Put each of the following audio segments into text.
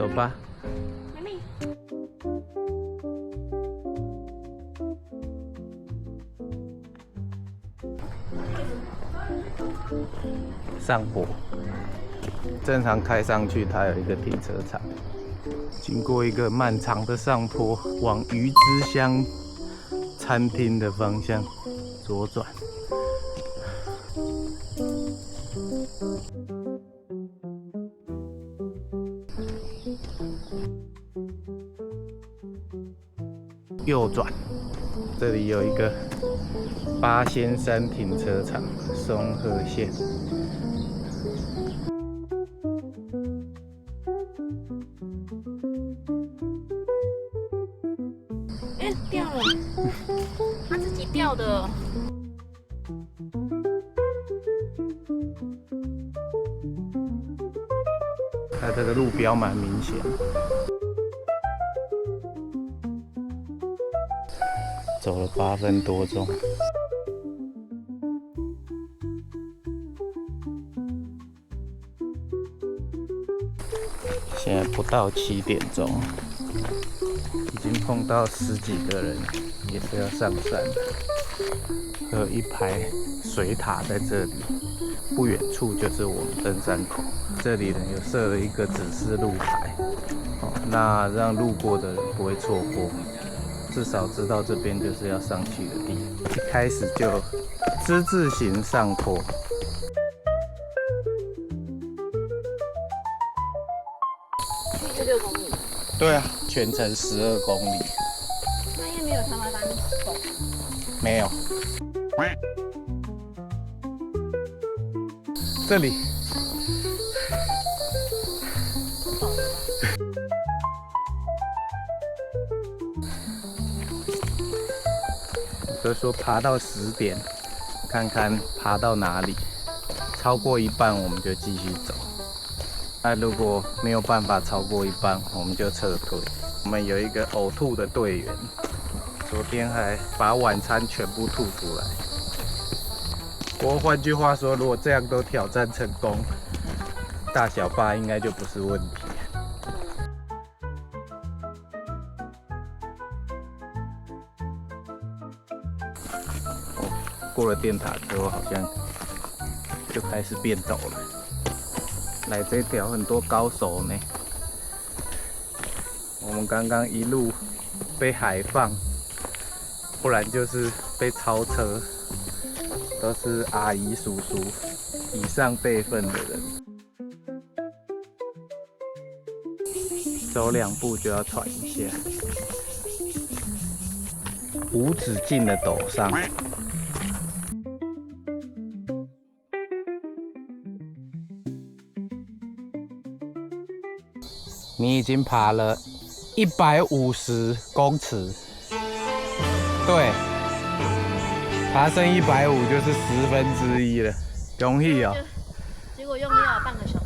走吧。妹妹。上坡，正常开上去，它有一个停车场。经过一个漫长的上坡，往鱼之乡餐厅的方向左转。右转，这里有一个八仙山停车场，松鹤线。哎，掉了，它自己掉的。它这个路标蛮明显。走了8分多钟，现在不到7点钟，已经碰到10几个人，也是要上山的。还有一排水塔在这里，不远处就是我们登山口。这里呢有设了一个指示路牌，那让路过的人不会错过。至少知道这边就是要上去的地方。一开始就之字形上坡，就6公里。对啊，全程12公里。那也没有他妈当走。没有。这里。所以说爬到10点，看看爬到哪里，超过一半我们就继续走。那如果没有办法超过一半，我们就撤退。我们有一个呕吐的队员，昨天还把晚餐全部吐出来。不过换句话说，如果这样都挑战成功，大小巴应该就不是问题。过了电塔之后，好像就开始变陡了。来这条很多高手呢。我们刚刚一路被海放，不然就是被超车，都是阿姨叔叔以上辈分的人。走2步就要喘一下，无止境的陡上。你已经爬了150公尺，对，爬升150就是1/10了，容易哦。结果用力要半个小时，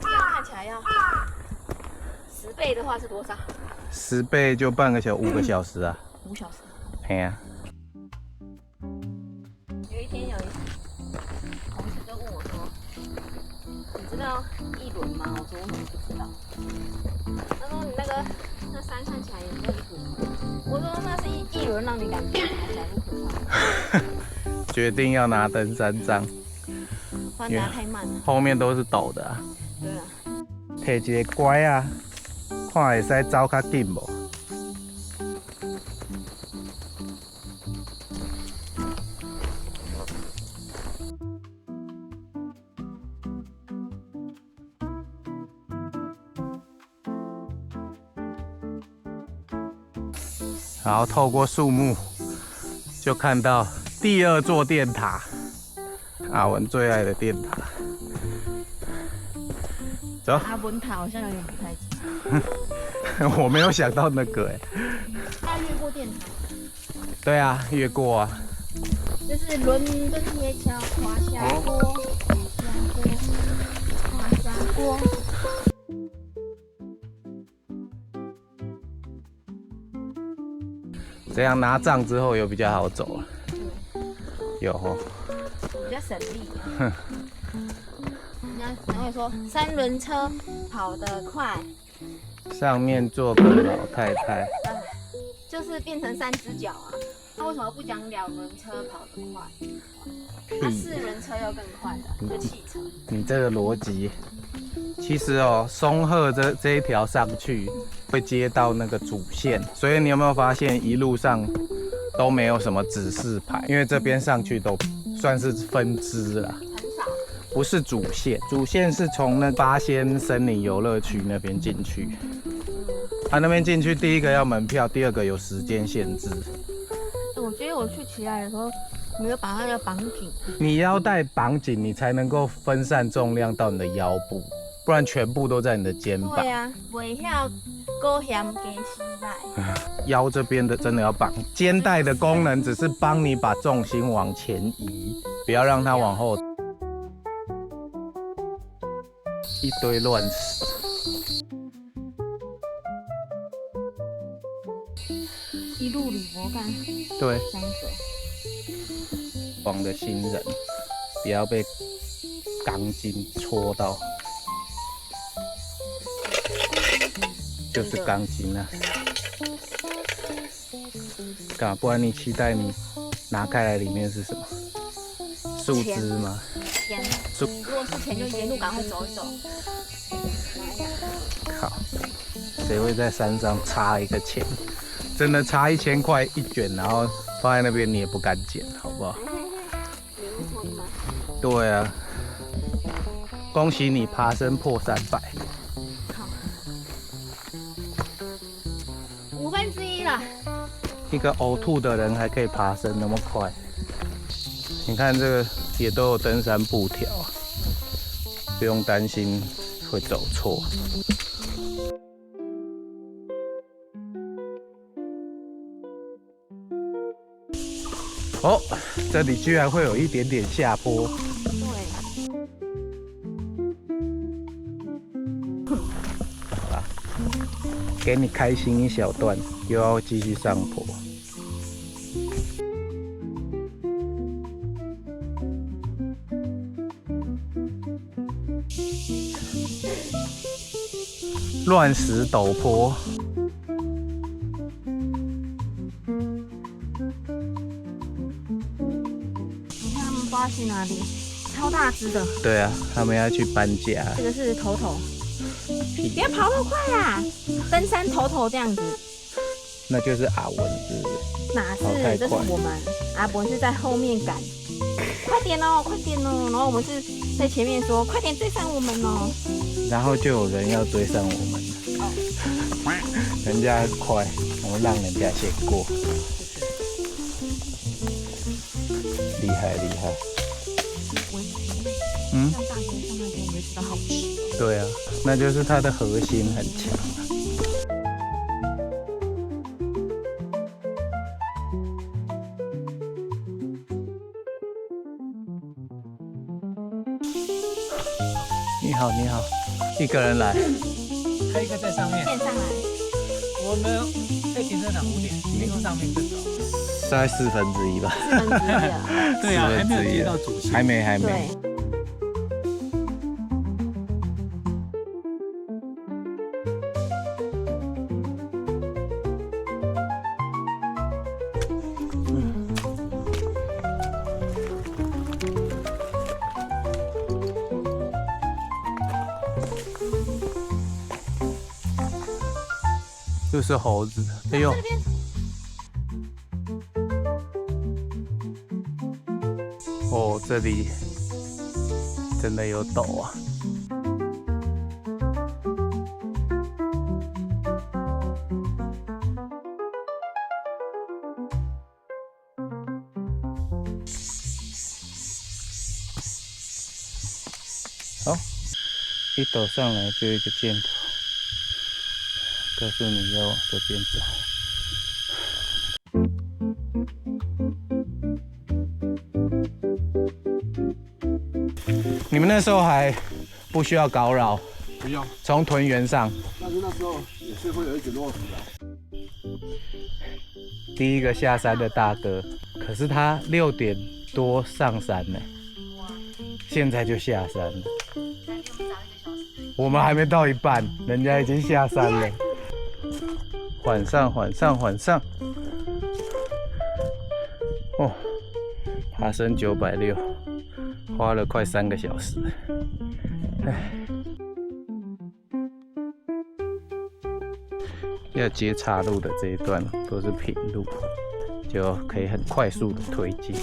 这样看起来要10倍的话是多少？10倍就半个小时，5个小时啊。5小时。嘿啊。有一天有一同事就问我说：“你知道1轮吗？”我说：“我怎么不知道？”他说：“你那山看起来也没有1轮。”我说：“那是一轮让你感觉还假不可怕。”决定要拿登山杖，不然拿太慢了。后面都是陡的啊。对啊。摕一个拐啊，看会使走较紧无？然后透过树木，就看到第2座电塔，阿文最爱的电塔。走。阿文塔好像有点不太近。我没有想到那个哎。他越过电塔。对啊，越过啊。就是伦敦铁桥滑下坡，滑下坡。这样拿杖之后有比较好走啊。有哦。比较省力。人家会说3轮车跑得快，上面坐个老太太，就是变成3只脚啊。那为什么不讲2轮车跑得快？那4轮车要更快的，就汽车。你这个逻辑，其实哦，松鹤这一条上去会接到那个主线，所以你有没有发现一路上都没有什么指示牌？因为这边上去都算是分支啦，很少。不是主线，主线是从那八仙森林游乐区那边进去。那边进去，第一个要门票，第二个有时间限制。我觉得我去骑来的时候没有把它的绑紧。你腰带绑紧，你才能够分散重量到你的腰部，不然全部都在你的肩膀。对啊，袂晓高险加膝盖。腰这边的真的要绑，肩带的功能只是帮你把重心往前移，不要让它往后。一堆乱石。一路旅游干。对。这样走。往的新人，不要被钢筋戳到，就是钢筋啊！干嘛？不然你期待你拿开来里面是什么？树枝吗？钱。如果是钱，就沿路赶快走一走。靠！谁会在山上插一个钱？真的插1000块一卷，然后放在那边你也不敢捡，好不好？对啊，恭喜你爬升破300。好1/5了。一个呕吐的人还可以爬升那么快，你看这个也都有登山布条，不用担心会走错。哦，这里居然会有一点点下坡。好啦，给你开心一小段，又要继续上坡。乱石陡坡。不知道去哪里，超大只的。对啊，他们要去搬家。这个是头头，不要跑那么快啦！登山头头这样子，那就是阿文，是不是？哪是？这是我们阿伯是在后面赶，快点哦，快点哦！然后我们是在前面说，快点追上我们哦。然后就有人要追上我们了。哦，人家快，我们让人家先过。厉害厉害。嗯。像大学上那边也知道好吃。对啊，那就是它的核心很强。你好，你好，一个人来。还有一个在上面。线上来。我们在停车场5点，没从上面更早。大概1/4吧。1/4啊。对啊，还没有接到主线。还没。对。又是猴子，哎呦！哦，这里真的有陡啊！好，一陡上来就一个箭头。告诉你要往这边走。你们那时候还不需要搞扰，不用。从屯园上。但是那时候也是会有一直落石啊。第一个下山的大哥，可是他6点多上山呢，现在就下山了。我们还没到一半，人家已经下山了。缓上，缓上，缓上。哦，爬升960，花了快3个小时。唉，要接岔路的这一段都是平路，就可以很快速的推进。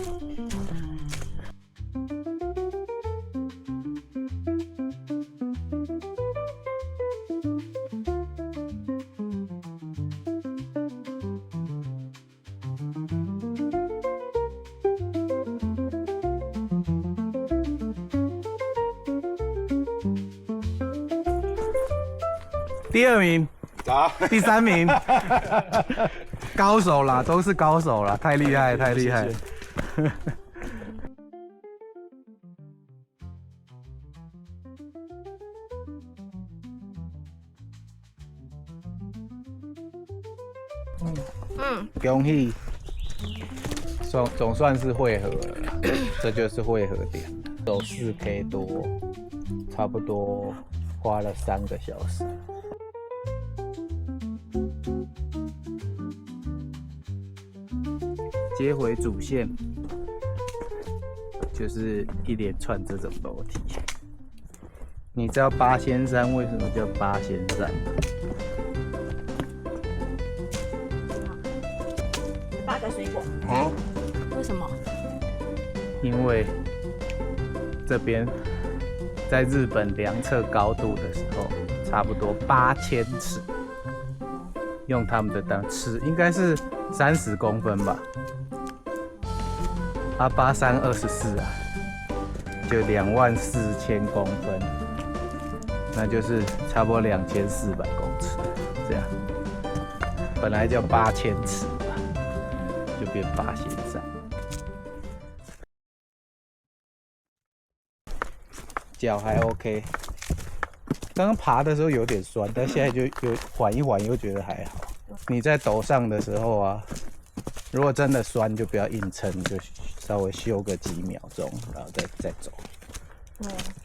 第2名，第3名，高手啦，都是高手啦，太厉害，太厉害。恭喜，总算是汇合了啦，这就是汇合点，走4K 多，差不多花了3个小时。接回主线，就是一连串这种楼梯。你知道八仙山为什么叫八仙山吗8个水果。为什么？因为这边在日本量测高度的时候，差不多8000尺，用他们的当尺应该是30公分吧。8324啊，就24000公分，那就是差不多2400公尺，这样。本来叫8000尺吧，就变八仙山。脚还 OK， 刚刚爬的时候有点酸，但现在就缓一缓，又觉得还好。你在陡上的时候啊，如果真的酸，就不要硬撑，就稍微休个几秒钟，然后再走。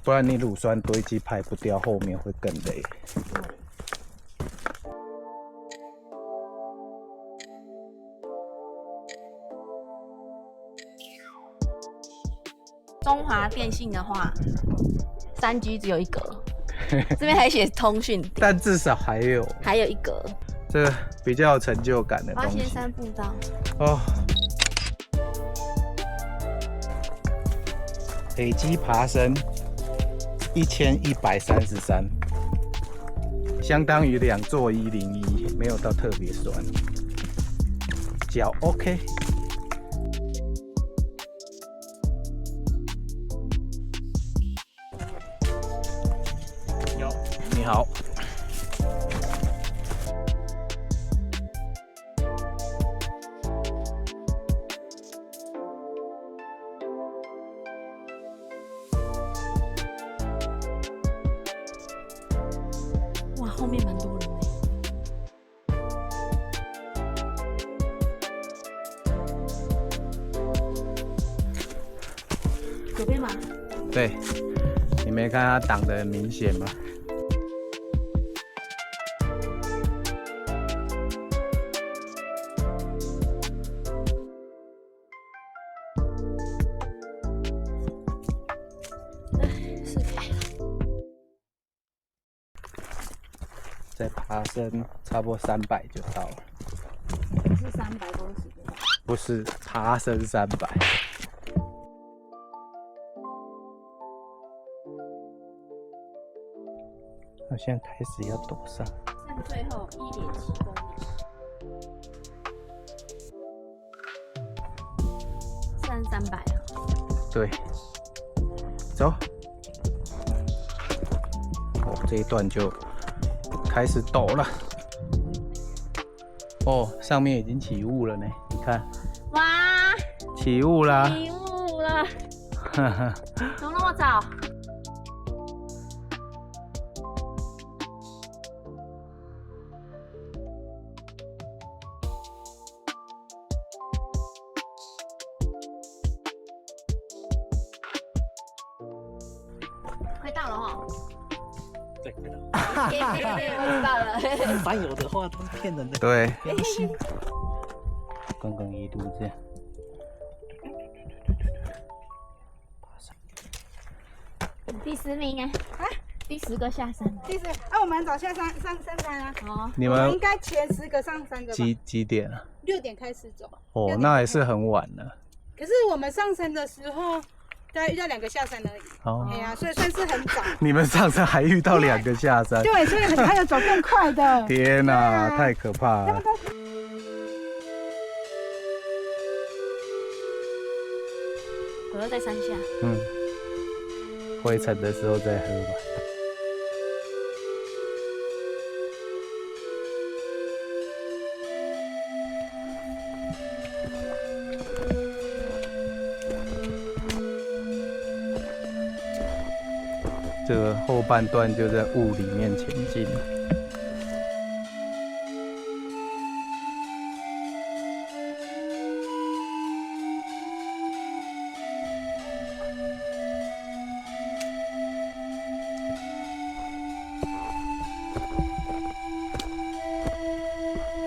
不然你乳酸堆积排不掉，后面会更累。中华电信的话，3G 只有1格，这边还写通讯点，但至少还有1格。这个比较有成就感的东西。八仙山步道。哦，累积爬升1133，相当于2座101，没有到特别酸。脚 OK。你好。哇，后面蛮多人的。左边吗？对，你没看它挡得很明显吗？再爬升差不多300就到了。不是300公尺对吧？不是，爬升300。好像开始要陡上。剩最后1.7公里，剩300了。对，走。哦，这一段就开始陡了。哦，上面已经起雾了呢，你看。哇！起雾啦！起雾了，怎么那么早？快到了哦。再对，看到。我知道了。凡有的话都是骗人的。对，不要信。刚刚一路这样。第10名啊，第10个下山。第10啊，我们早下上山啊。哦，你我们应们该前10个上3个吧。几点啊？ 6点开始走。哦，那也是很晚了。可是我们上山的时候，大概遇到2个下山而已。哦，哎呀，所以算是很早。你们上山还遇到2个下山？对，所以还有走更快的。天哪，太可怕了！可乐在山下。嗯，回程的时候再喝吧。这个后半段就在雾里面前进。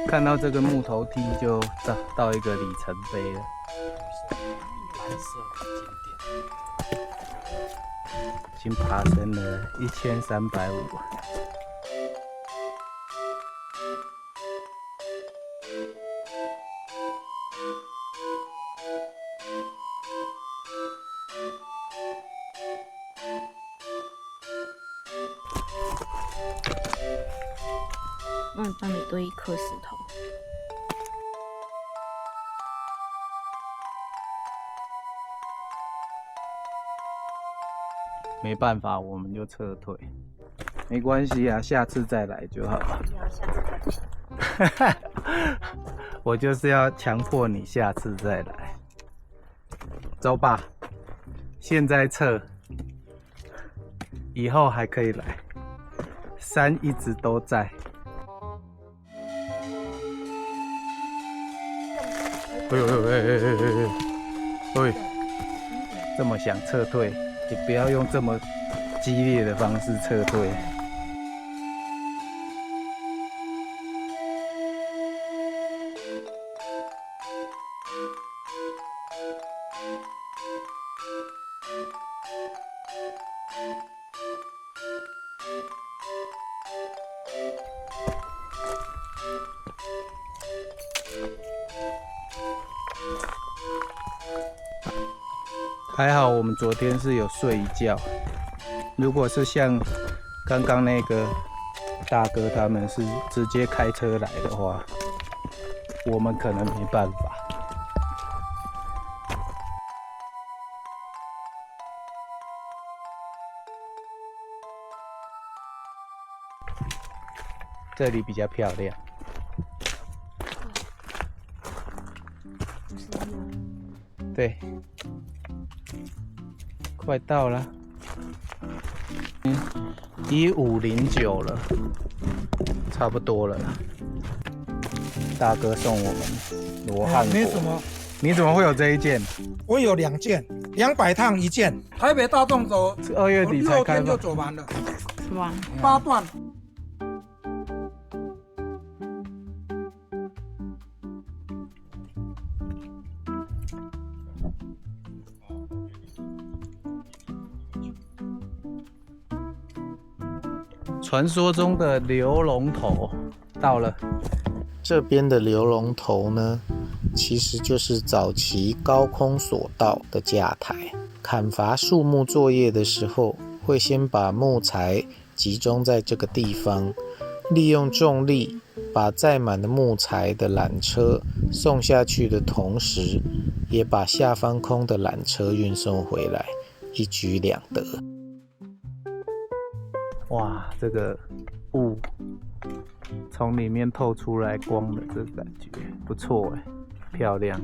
看到这个木头梯就到一个里程碑了。蓝色的景点。已经爬升了1350。帮你堆1颗石头。没办法，我们就撤退。没关系啊，下次再来就好了。我就是要强迫你下次再来。走吧，现在撤，以后还可以来。山一直都在。喂，这么想撤退，你不要用这么激烈的方式撤退。还好我们昨天是有睡一觉，如果是像刚刚那个大哥他们是直接开车来的话，我们可能没办法。这里比较漂亮。对，快到了，1509了，差不多了啦。大哥送我们罗汉果，没什么，你怎么会有这一件？我有2件，200趟1件。台北大众走是2月底才6天就开放，走完了，哇8段。传说中的刘龙头到了。这边的流龙头呢，其实就是早期高空索道的架台。砍伐树木作业的时候，会先把木材集中在这个地方，利用重力把载满的木材的缆车送下去的同时，也把下方空的缆车运送回来，一举两得。哇，这个雾从里面透出来光的这个感觉不错哎，漂亮。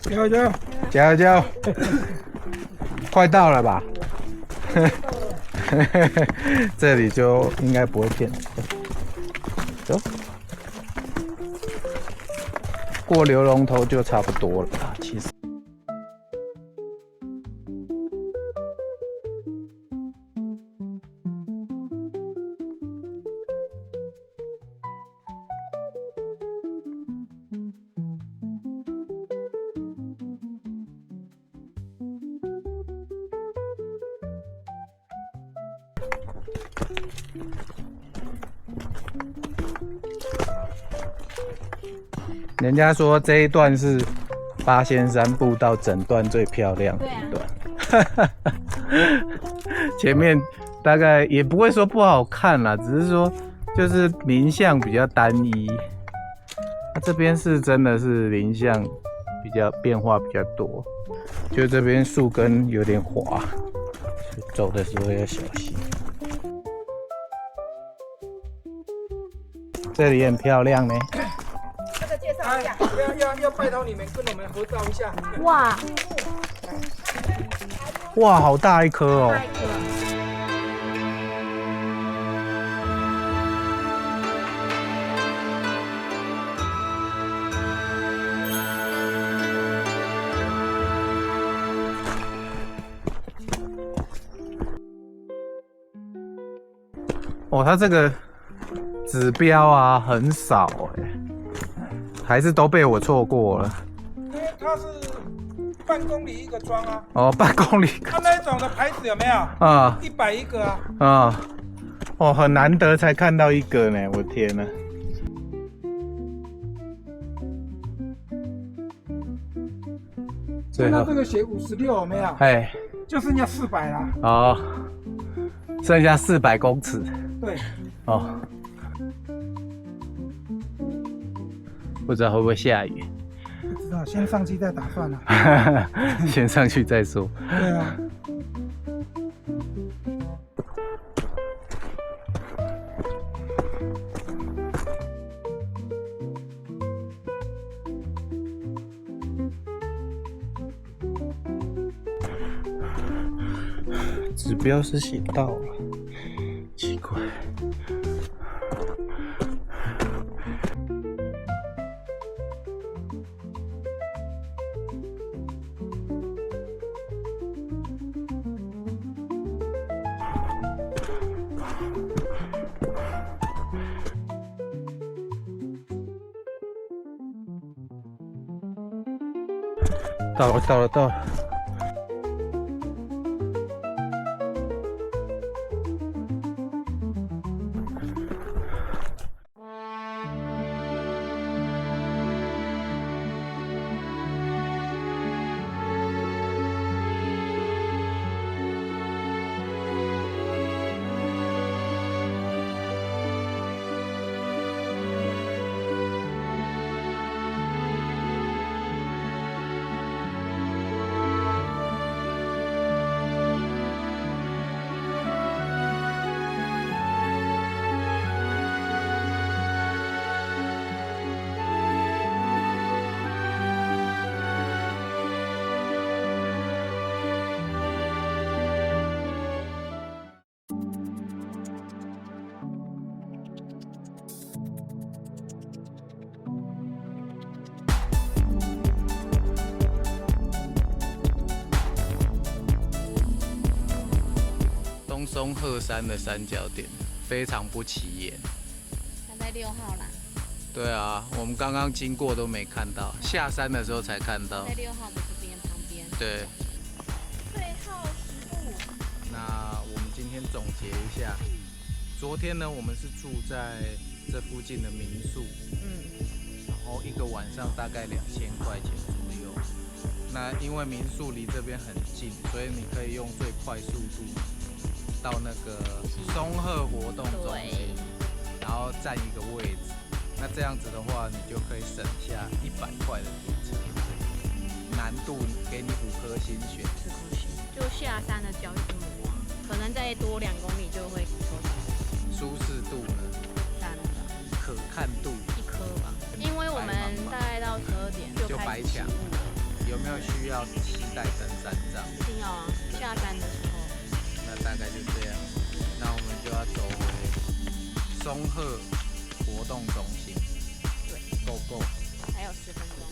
加油加油！加油加油！快到了吧？这里就应该不会骗人。走。过流龙头就差不多了啦，其实。人家说这一段是八仙山步道整段最漂亮的一段，前面大概也不会说不好看啦，只是说就是林相比较单一。这边是真的是林相比较变化比较多，就这边树根有点滑，走的时候要小心。这里很漂亮呢。这个介绍一下。要拜托你们跟我们合照一下。哇，哇，好大一颗哦！哦，它这个指标啊很少哎，还是都被我错过了。因为它是半公里一个庄啊。哦，半公里。它那种的牌子有没有？啊，100一个啊。啊，哦，很难得才看到一个呢，我天哪！看到这个写56有没有？哎，就剩下400啦。哦，剩下400公尺。对。哦，不知道会不会下雨。不知道，先上去再打算了。先上去再说。对啊。指标是写到了，奇怪。到了。松鹤山的三角点非常不起眼。它在6号啦。对啊，我们刚刚经过都没看到，下山的时候才看到。在6号的这边旁边。对。最后10步。那我们今天总结一下，昨天呢，我们是住在这附近的民宿，然后一个晚上大概2000块钱左右。那因为民宿离这边很近，所以你可以用最快速度到那个松鹤活动中心，然后占一个位置。那这样子的话，你就可以省下100块的停车。难度给你5颗星选4颗星。就下山的脚一直磨，可能再多2公里就会受伤。舒适度呢3吧。可看度1颗吧。因为我们大概到12点就白墙。有没有需要期待登山杖？一定要啊！下山的时候。那大概就这样，那我们就要走回松鹤活动中心。对，够，还有10分钟。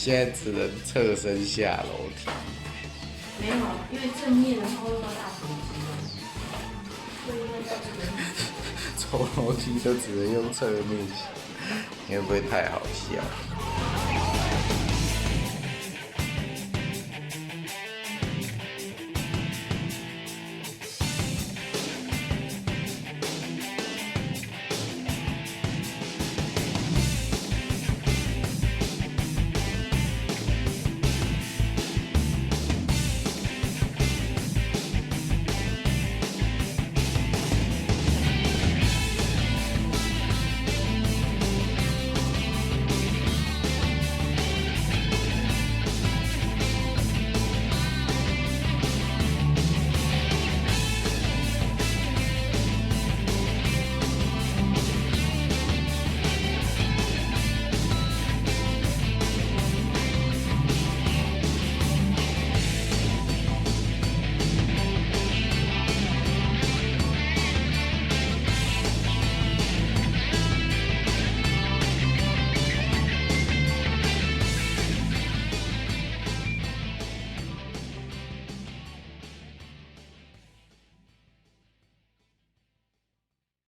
现在只能侧身下楼梯。没有，因为正面的话会到大腿肌，所以会在这边。走楼梯都只能用侧面，你会不会太好笑？